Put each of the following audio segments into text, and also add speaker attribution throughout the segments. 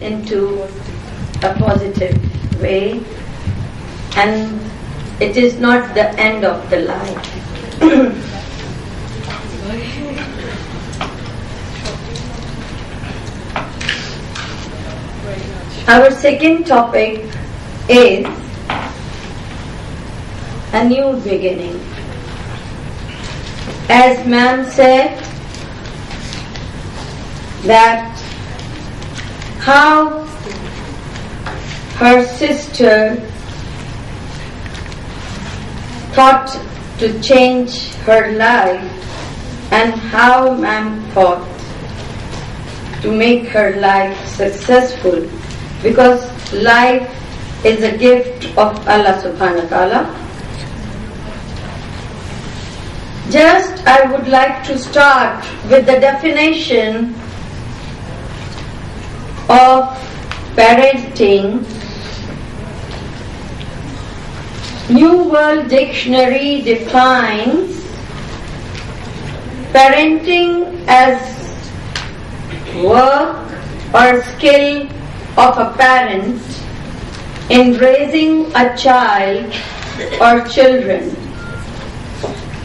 Speaker 1: into a positive way, and it is not the end of the life. Our second topic is a new beginning. As ma'am said, that how her sister thought to change her life and how ma'am thought to make her life successful, because life is a gift of Allah subhanahu wa ta'ala. Just I would like to start with the definition of parenting. New World Dictionary defines parenting as work or skill of a parent in raising a child or children.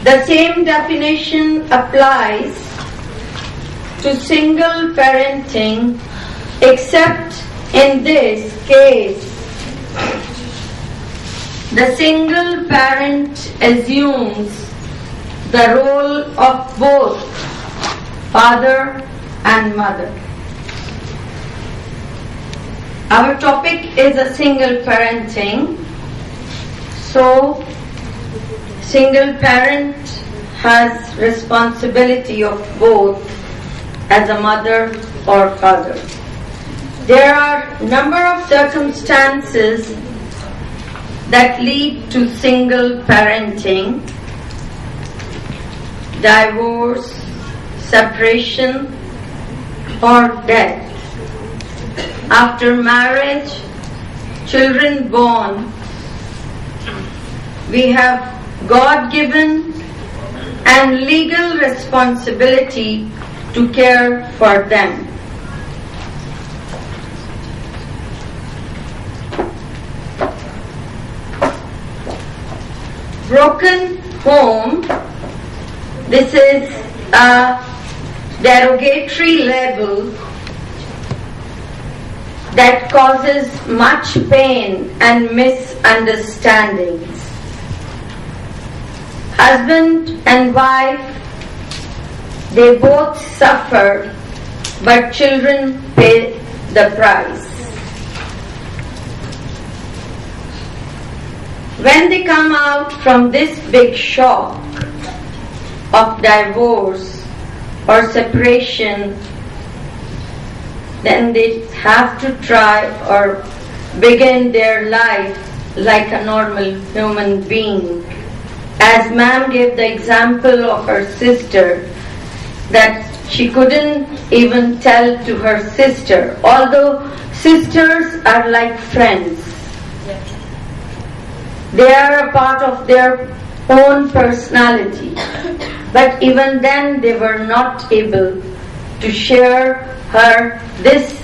Speaker 1: The same definition applies to single parenting, except in this case, the single parent assumes the role of both father and mother. Our topic is a single parenting. So, single parent has responsibility of both as a mother or father. There are a number of circumstances that lead to single parenting: divorce, separation, or death. After marriage, children born, we have God-given and legal responsibility to care for them. Broken home, this is a derogatory label that causes much pain and misunderstandings. Husband and wife, they both suffer, but children pay the price. When they come out from this big shock of divorce or separation, then they have to try or begin their life like a normal human being. As ma'am gave the example of her sister, that she couldn't even tell to her sister, although sisters are like friends. They are a part of their own personality. But even then they were not able to share her this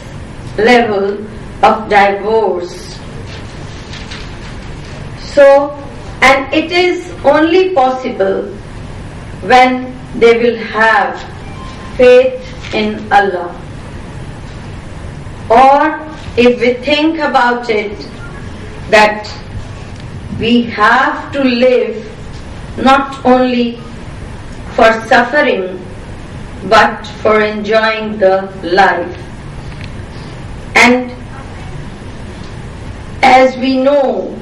Speaker 1: level of divorce. So, and it is only possible when they will have faith in Allah. Or if we think about it, that we have to live not only for suffering, but for enjoying the life. And as we know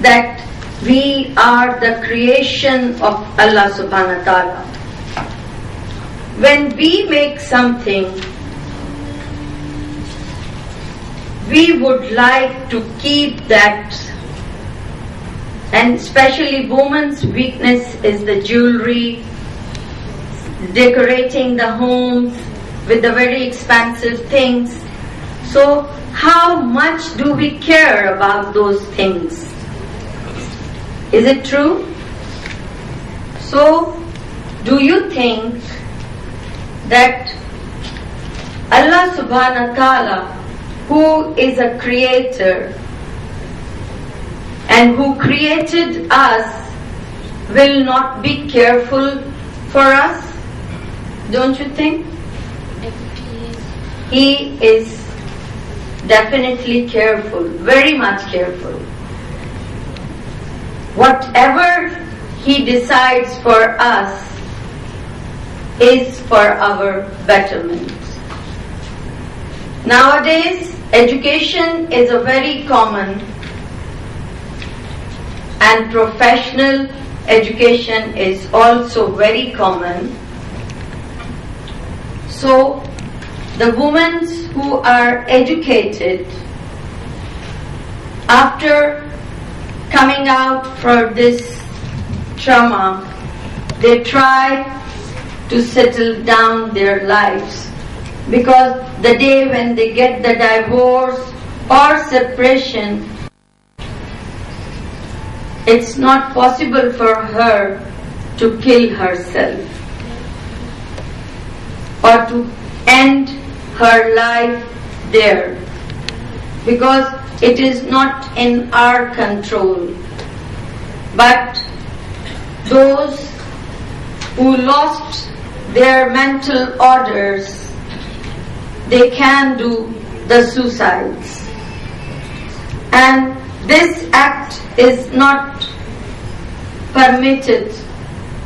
Speaker 1: that we are the creation of Allah subhanahu wa ta'ala, when we make something, we would like to keep that. And especially women's weakness is the jewelry, decorating the homes with the very expensive things. So how much do we care about those things? Is it true? So, do you think that Allah subhanahu wa ta'ala, who is a creator and who created us, will not be careful for us? Don't you think? He is definitely careful, very much careful. Whatever He decides for us is for our betterment. Nowadays, education is a very common, and professional education is also very common. So, the women who are educated, after coming out from this trauma, they try to settle down their lives, because the day when they get the divorce or separation, it's not possible for her to kill herself or to end her life there, because it is not in our control. But those who lost their mental orders, they can do the suicides. And this act is not permitted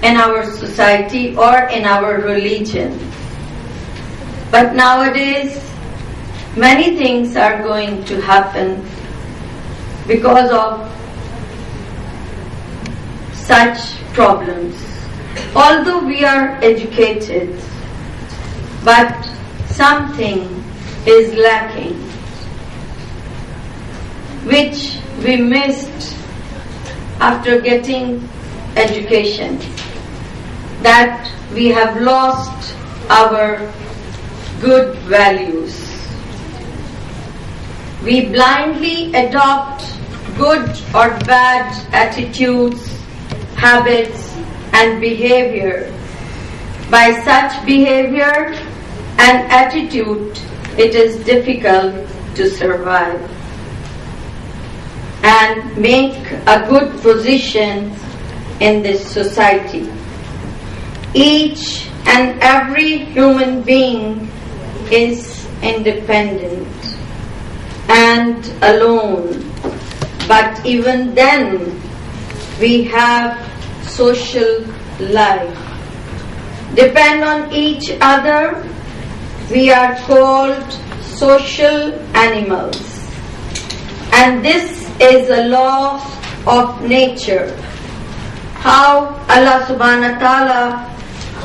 Speaker 1: in our society or in our religion. But nowadays, many things are going to happen because of such problems. Although we are educated, but something is lacking, which we missed after getting education, that we have lost our good values. We blindly adopt good or bad attitudes, habits, and behavior. By such behavior and attitude, it is difficult to survive and make a good position in this society. Each and every human being is independent and alone, but even then we have social life. Depend on each other. We are called social animals, and this is a law of nature. How Allah subhanahu wa ta'ala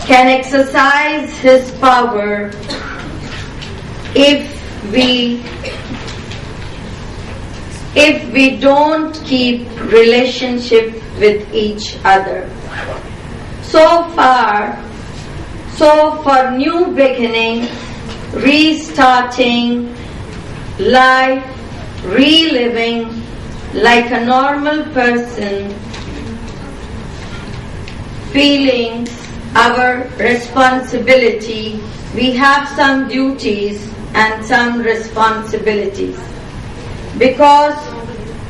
Speaker 1: can exercise His power if we don't keep relationship with each other. So for new beginning, restarting life, reliving like a normal person, feeling our responsibility, we have some duties and some responsibilities, because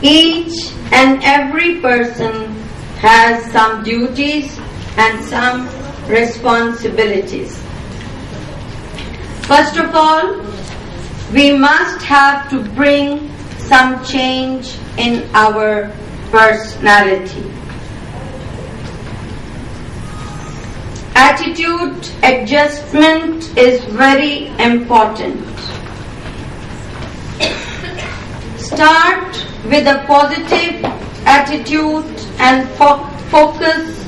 Speaker 1: each and every person has some duties and some responsibilities. First of all, we must have to bring some change in our personality. Attitude adjustment is very important. Start with a positive attitude and focus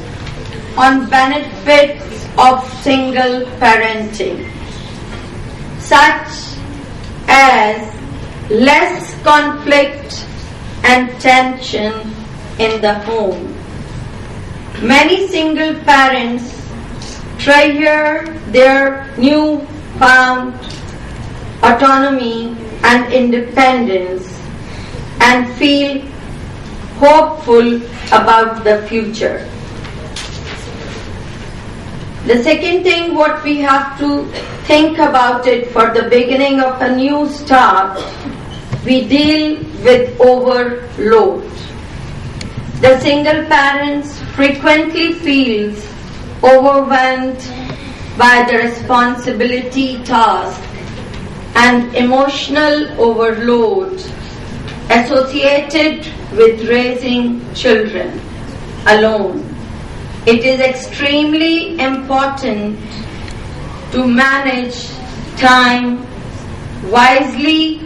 Speaker 1: on benefits of single parenting, such as less conflict and tension in the home. Many single parents treasure their newfound autonomy and independence and feel hopeful about the future. The second thing what we have to think about it for the beginning of a new start, we deal with overload. The single parents frequently feels overwhelmed by the responsibility task and emotional overload associated with raising children alone. It is extremely important to manage time wisely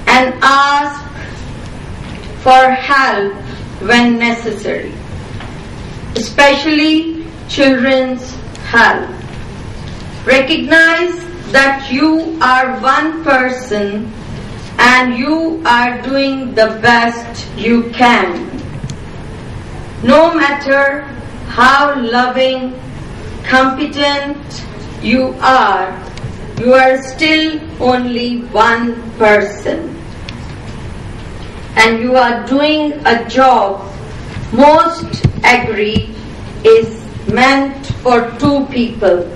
Speaker 1: and ask for help when necessary, especially children's help. Recognize that you are one person and you are doing the best you can. No matter how loving, competent you are still only one person. And you are doing a job most agree is meant for two people.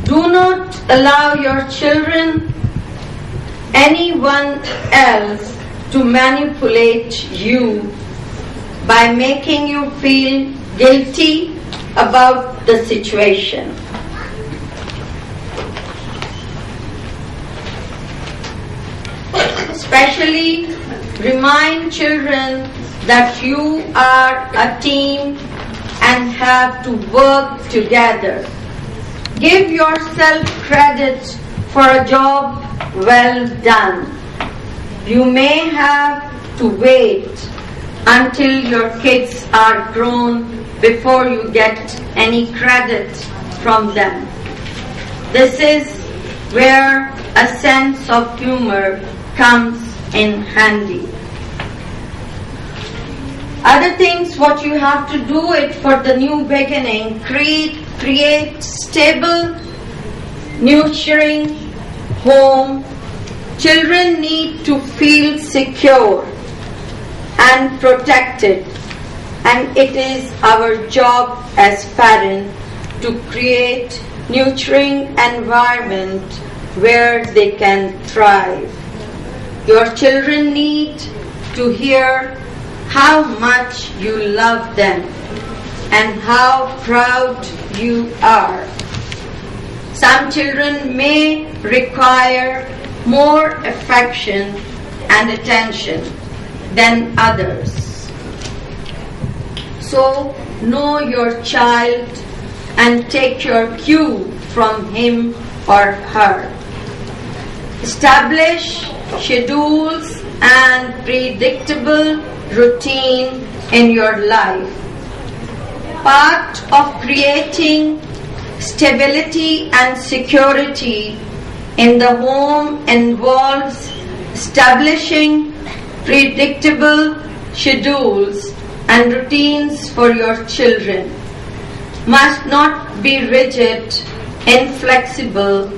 Speaker 1: Do not allow your children, anyone else, to manipulate you by making you feel guilty about the situation. Especially remind children that you are a team and have to work together. Give yourself credit for a job well done. You may have to wait until your kids are grown before you get any credit from them. This is where a sense of humor comes in handy. Other things what you have to do it for the new beginning, create stable, nurturing home. Children need to feel secure and protected, and it is our job as parents to create nurturing environment where they can thrive. Your children need to hear how much you love them and how proud you are. Some children may require more affection and attention than others. So know your child and take your cue from him or her. Establish schedules and predictable routine in your life. Part of creating stability and security in the home involves establishing predictable schedules and routines for your children. Must not be rigid, inflexible,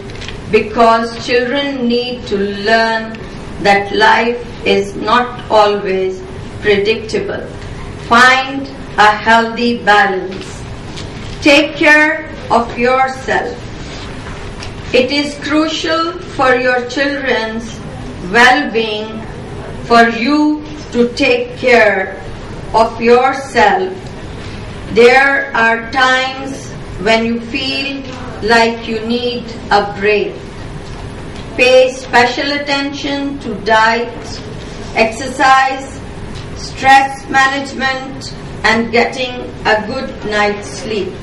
Speaker 1: because children need to learn that life is not always predictable. Find a healthy balance. Take care of yourself. It is crucial for your children's well-being for you to take care of yourself. There are times when you feel like you need a break. Pay special attention to diet, exercise, stress management, and getting a good night's sleep.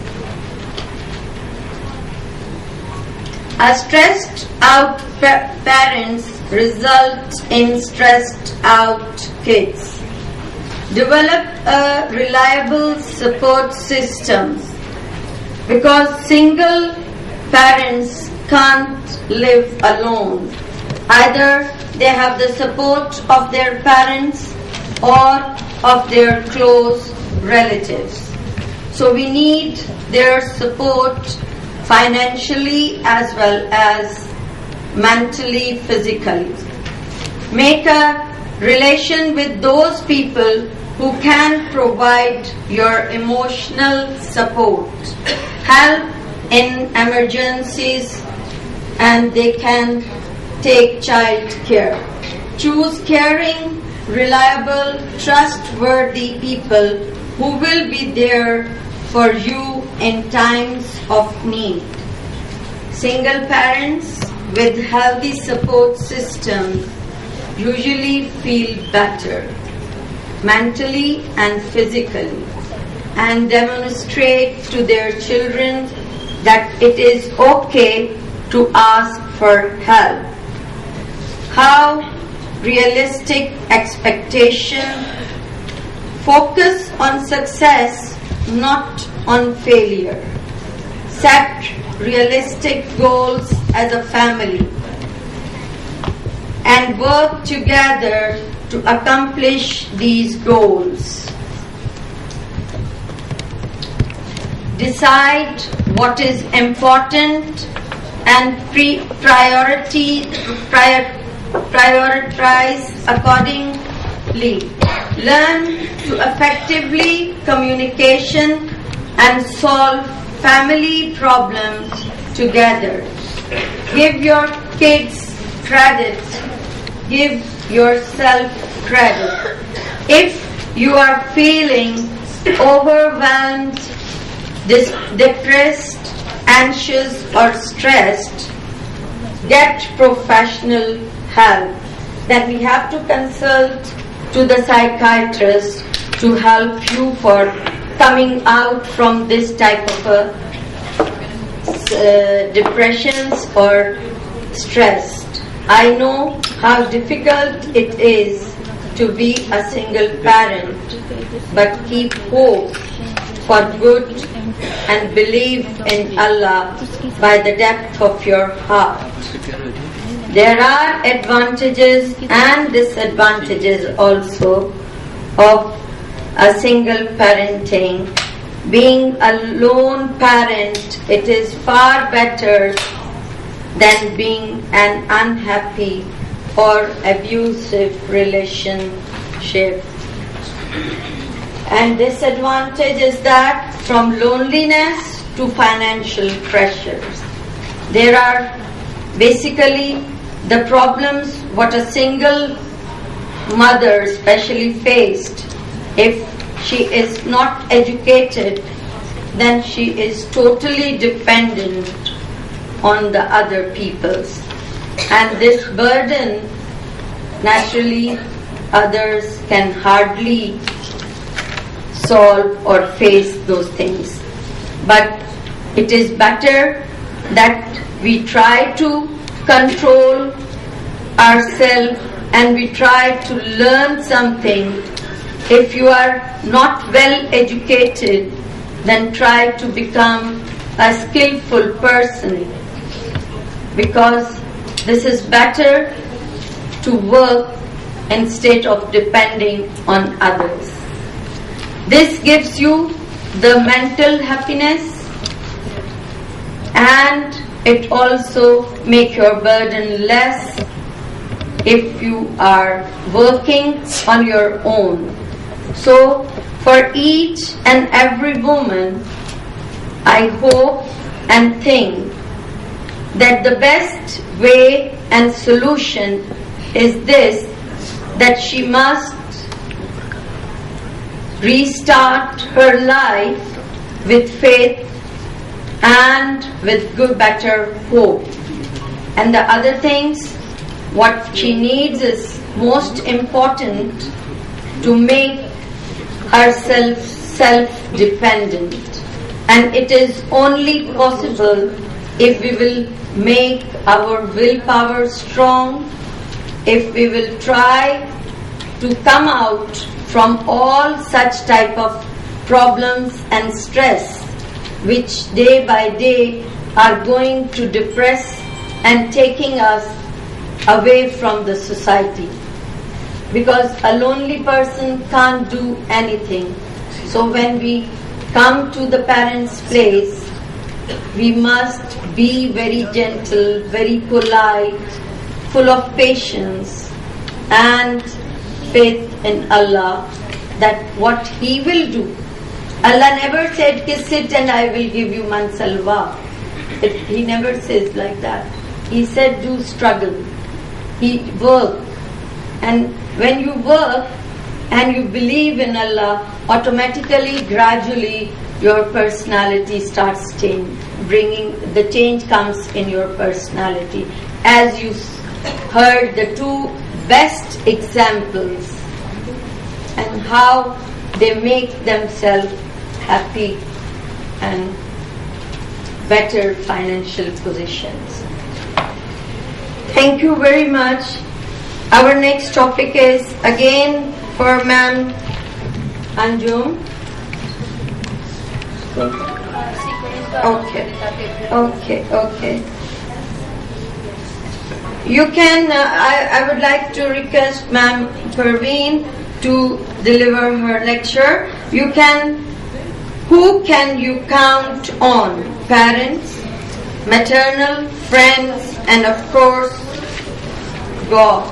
Speaker 1: A stressed out parents result in stressed out kids. Develop a reliable support system, because single parents can't live alone. Either they have the support of their parents or of their close relatives. So we need their support financially as well as mentally, physically. Make a relation with those people who can provide your emotional support, help in emergencies, and they can take child care. Choose caring, reliable, trustworthy people who will be there for you in times of need. Single parents with healthy support systems usually feel better mentally and physically, and demonstrate to their children that it is okay to ask for help. How realistic expectation. Focus on success, not on failure. Set realistic goals as a family and work together to accomplish these goals. Decide what is important and prioritize accordingly. Learn to effectively communication and solve family problems together. Give your kids credit. Give yourself credit. If you are feeling overwhelmed, depressed, anxious or stressed, get professional help. Then we have to consult to the psychiatrist to help you for coming out from this type of depressions or stress. I know how difficult it is to be a single parent, but keep hope for good and believe in Allah by the depth of your heart. There are advantages and disadvantages also of a single parenting. Being a lone parent, it is far better than being an unhappy or abusive relationship. And disadvantage is that from loneliness to financial pressures. There are basically the problems what a single mother especially faced. If she is not educated, then she is totally dependent on the other peoples. And this burden, naturally, others can hardly solve or face those things. But it is better that we try to control ourselves and we try to learn something. If you are not well educated, then try to become a skillful person, because this is better to work instead of depending on others. This gives you the mental happiness, and it also makes your burden less if you are working on your own. So for each and every woman, I hope and think that the best way and solution is this, that she must restart her life with faith and with good, better hope. And the other things, what she needs is most important, to make herself self-dependent. And it is only possible if we will make our willpower strong, if we will try to come out from all such type of problems and stress, which day by day are going to depress and taking us away from the society. Because a lonely person can't do anything. So when we come to the parents' place, we must be very gentle, very polite, full of patience and faith in Allah, that what He will do. Allah never said, sit and I will give you man salwa. He never says like that. He said, do struggle. He work. And when you work and you believe in Allah, automatically, gradually, your personality starts changing. The change comes in your personality. As you heard the two best examples and how they make themselves happy and better financial positions. Thank you very much. Our next topic is again for Ma'am Anjum. Okay. You can, I would like to request Ma'am Parveen to deliver her lecture. Who can you count on? Parents, maternal, friends, and of course, God.